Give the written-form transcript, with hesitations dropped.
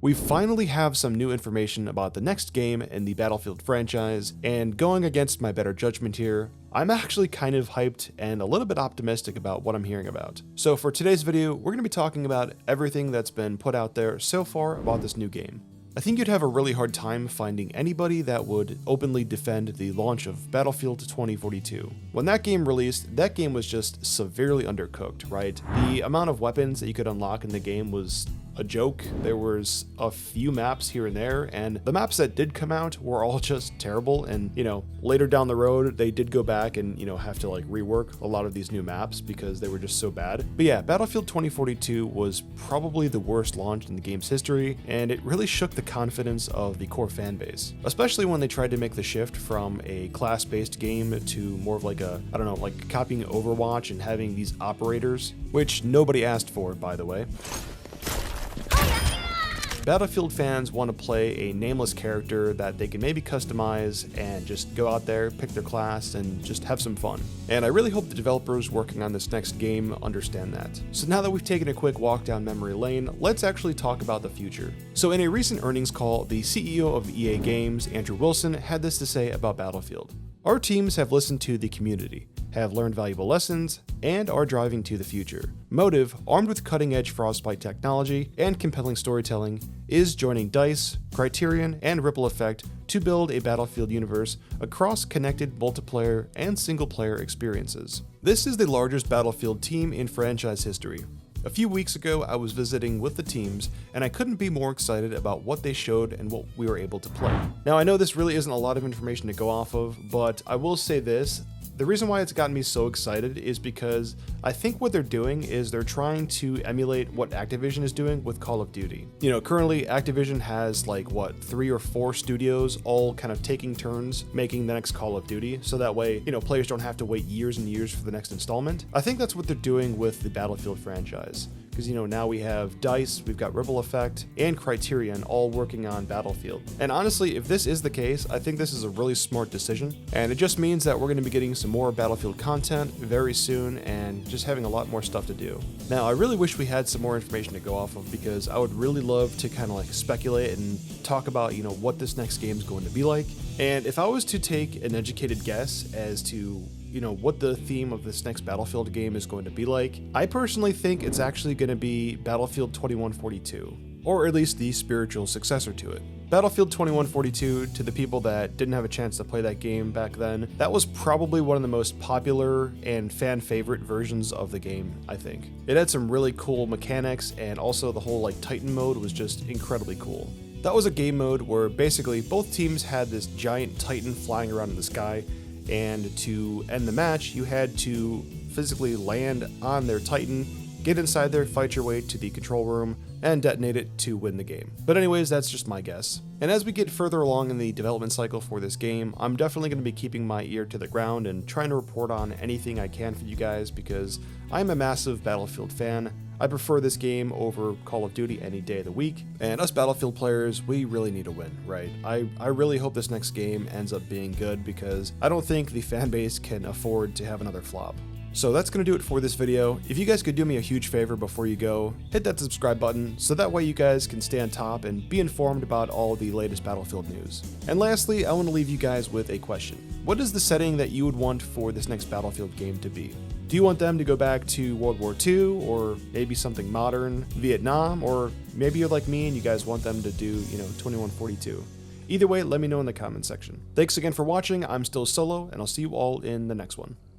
We finally have some new information about the next game in the Battlefield franchise, and going against my better judgment here, I'm actually kind of hyped and a little bit optimistic about what I'm hearing about. So for today's video, we're going to be talking about everything that's been put out there so far about this new game. I think you'd have a really hard time finding anybody that would openly defend the launch of Battlefield 2042. When that game released, that game was just severely undercooked, right? The amount of weapons that you could unlock in the game was a joke. There was a few maps here and there, and the maps that did come out were all just terrible. And later down the road, they did go back and have to like rework a lot of these new maps because they were just so bad. But yeah, Battlefield 2042 was probably the worst launch in the game's history, and it really shook the confidence of the core fan base, especially when they tried to make the shift from a class-based game to more of like a, I don't know, like copying Overwatch and having these operators, which nobody asked for, by the way. Battlefield fans want to play a nameless character that they can maybe customize and just go out there, pick their class, and just have some fun. And I really hope the developers working on this next game understand that. So now that we've taken a quick walk down memory lane, let's actually talk about the future. So in a recent earnings call, the CEO of EA Games, Andrew Wilson, had this to say about Battlefield. Our teams have listened to the community, have learned valuable lessons, and are driving to the future. Motive, armed with cutting-edge Frostbite technology and compelling storytelling, is joining DICE, Criterion, and Ripple Effect to build a Battlefield universe across connected multiplayer and single-player experiences. This is the largest Battlefield team in franchise history. A few weeks ago, I was visiting with the teams, and I couldn't be more excited about what they showed and what we were able to play. Now, I know this really isn't a lot of information to go off of, but I will say this. The reason why it's gotten me so excited is because I think what they're doing is they're trying to emulate what Activision is doing with Call of Duty. Currently Activision has like 3 or 4 studios all kind of taking turns making the next Call of Duty, so that way, players don't have to wait years and years for the next installment. I think that's what they're doing with the Battlefield franchise. Because now we have DICE, we've got Ripple Effect, and Criterion all working on Battlefield. And honestly, if this is the case, I think this is a really smart decision, and it just means that we're going to be getting some more Battlefield content very soon and just having a lot more stuff to do. Now, I really wish we had some more information to go off of, because I would really love to kind of like speculate and talk about, what this next game is going to be like. And if I was to take an educated guess as to what the theme of this next Battlefield game is going to be like, I personally think it's actually going to be Battlefield 2142, or at least the spiritual successor to it. Battlefield 2142, to the people that didn't have a chance to play that game back then, that was probably one of the most popular and fan favorite versions of the game, I think. It had some really cool mechanics, and also the whole like Titan mode was just incredibly cool. That was a game mode where basically both teams had this giant Titan flying around in the sky, and to end the match, you had to physically land on their Titan, get inside there, fight your way to the control room, and detonate it to win the game. But anyways, that's just my guess. And as we get further along in the development cycle for this game, I'm definitely going to be keeping my ear to the ground and trying to report on anything I can for you guys, because I'm a massive Battlefield fan. I prefer this game over Call of Duty any day of the week, and us Battlefield players, we really need a win, right? I really hope this next game ends up being good, because I don't think the fan base can afford to have another flop. So that's going to do it for this video. If you guys could do me a huge favor before you go, hit that subscribe button so that way you guys can stay on top and be informed about all the latest Battlefield news. And lastly, I want to leave you guys with a question. What is the setting that you would want for this next Battlefield game to be? Do you want them to go back to World War II, or maybe something modern, Vietnam, or maybe you're like me and you guys want them to do, 2142? Either way, let me know in the comment section. Thanks again for watching. I'm still Solo, and I'll see you all in the next one.